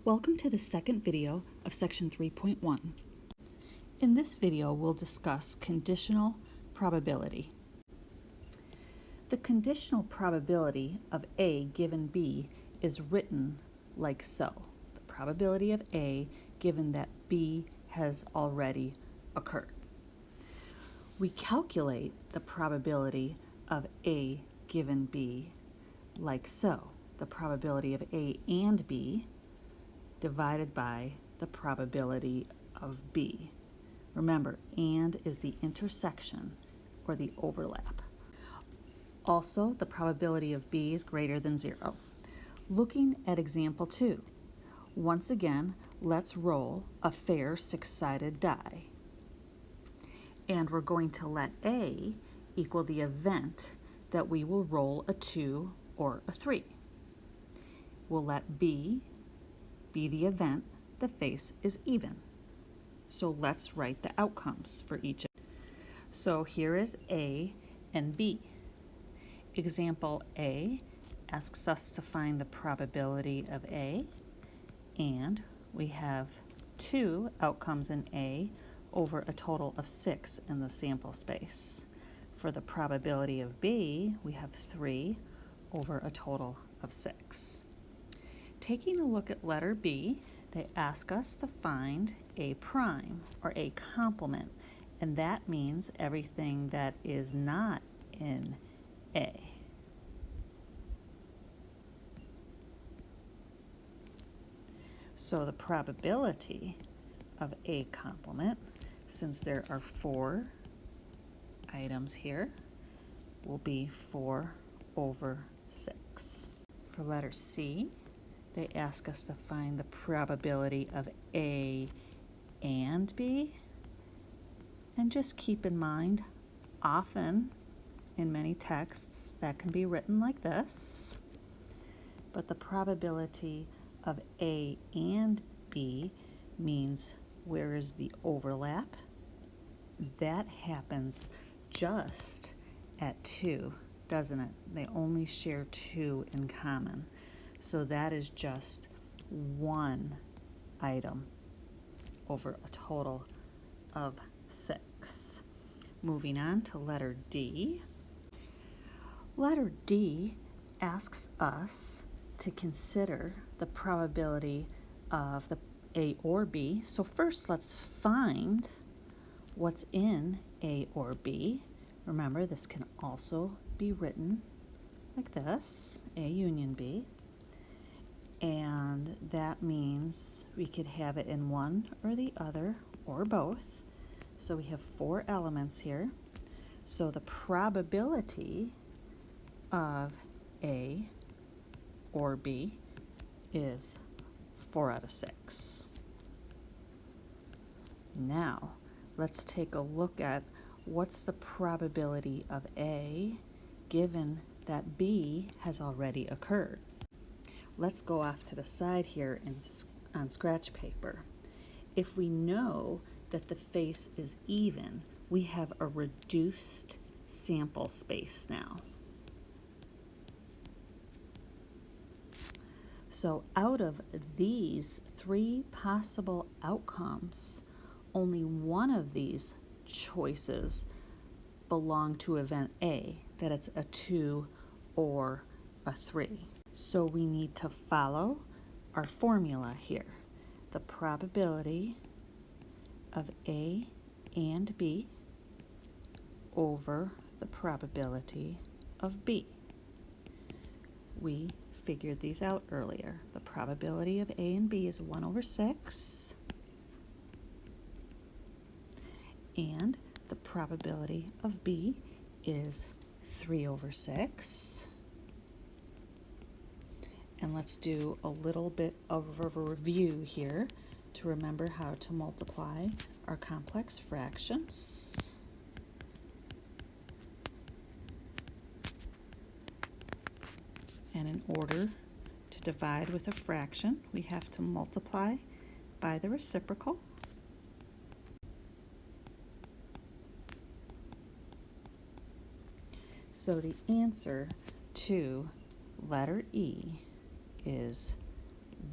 Welcome to the second video of section 3.1. In this video, we'll discuss conditional probability. The conditional probability of A given B is written like so. The probability of A given that B has already occurred. We calculate the probability of A given B like so. The probability of A and B divided by the probability of B. Remember, and is the intersection or the overlap. Also, the probability of B is greater than 0. Looking at example 2, once again, let's roll a fair 6-sided die. And we're going to let A equal the event that we will roll a 2 or a 3. We'll let B be the event the face is even. So let's write the outcomes for each. So here is A and B. Example A asks us to find the probability of A, and we have 2 outcomes in A over a total of 6 in the sample space. For the probability of B, we have 3 over a total of 6. Taking a look at letter B, they ask us to find A prime or A complement, and that means everything that is not in A. So the probability of A complement, since there are 4 items here, will be 4 over 6. For letter C, they ask us to find the probability of A and B. And just keep in mind, often in many texts that can be written like this. But the probability of A and B means where is the overlap? That happens just at 2, doesn't it? They only share 2 in common. So that is just 1 item over a total of 6. Moving on to letter D. Letter D asks us to consider the probability of the A or B. So first let's find what's in A or B. Remember, this can also be written like this, A union B. And that means we could have it in one or the other or both. So we have 4 elements here. So the probability of A or B is 4 out of 6. Now, let's take a look at what's the probability of A given that B has already occurred. Let's go off to the side here on scratch paper. If we know that the face is even, we have a reduced sample space now. So out of these 3 possible outcomes, only one of these choices belong to event A, that it's a 2 or a 3. So we need to follow our formula here. The probability of A and B over the probability of B. We figured these out earlier. The probability of A and B is 1 over 6. And the probability of B is 3 over 6. And let's do a little bit of a review here to remember how to multiply our complex fractions. And in order to divide with a fraction, we have to multiply by the reciprocal. So the answer to letter E is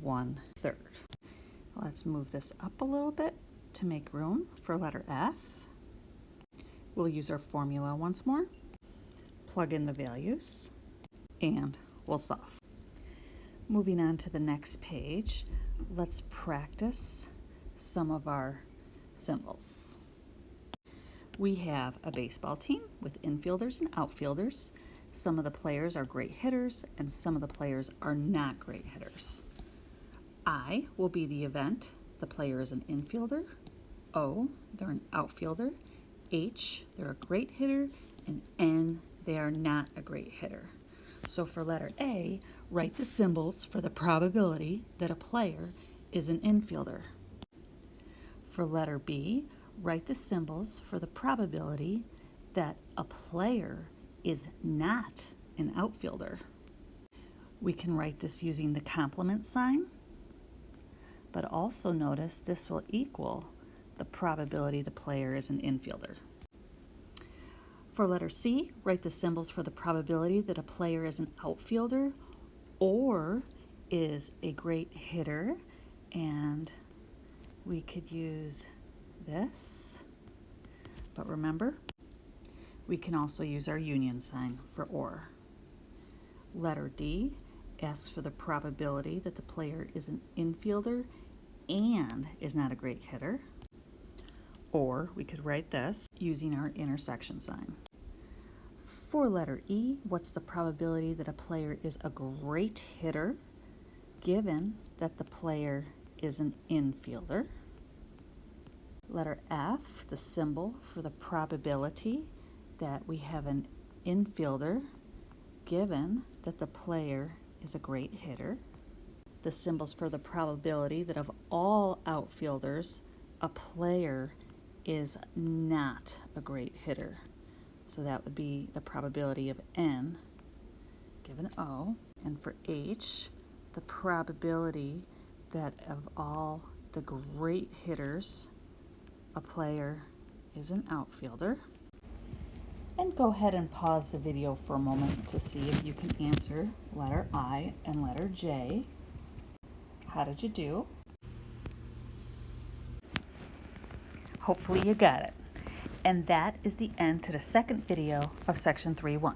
1/3. Let's move this up a little bit to make room for letter F. We'll use our formula once more, plug in the values, and we'll solve. Moving on to the next page, let's practice some of our symbols. We have a baseball team with infielders and outfielders. Some of the players are great hitters and some of the players are not great hitters. I will be the event. The player is an infielder. O, they're an outfielder. H, they're a great hitter. And N, they are not a great hitter. So for letter A, write the symbols for the probability that a player is an infielder. For letter B, write the symbols for the probability that a player is not an outfielder. We can write this using the complement sign, but also notice this will equal the probability the player is an infielder. For letter C, write the symbols for the probability that a player is an outfielder or is a great hitter, and we could use this, but remember, we can also use our union sign for or. Letter D asks for the probability that the player is an infielder and is not a great hitter, or we could write this using our intersection sign. For letter E, what's the probability that a player is a great hitter given that the player is an infielder? Letter F, the symbol for the probability that we have an infielder given that the player is a great hitter. The symbols for the probability that of all outfielders, a player is not a great hitter. So that would be the probability of N given O. And for H, the probability that of all the great hitters, a player is an outfielder. And go ahead and pause the video for a moment to see if you can answer letter I and letter J. How did you do? Hopefully you got it. And that is the end to the second video of section 3.1.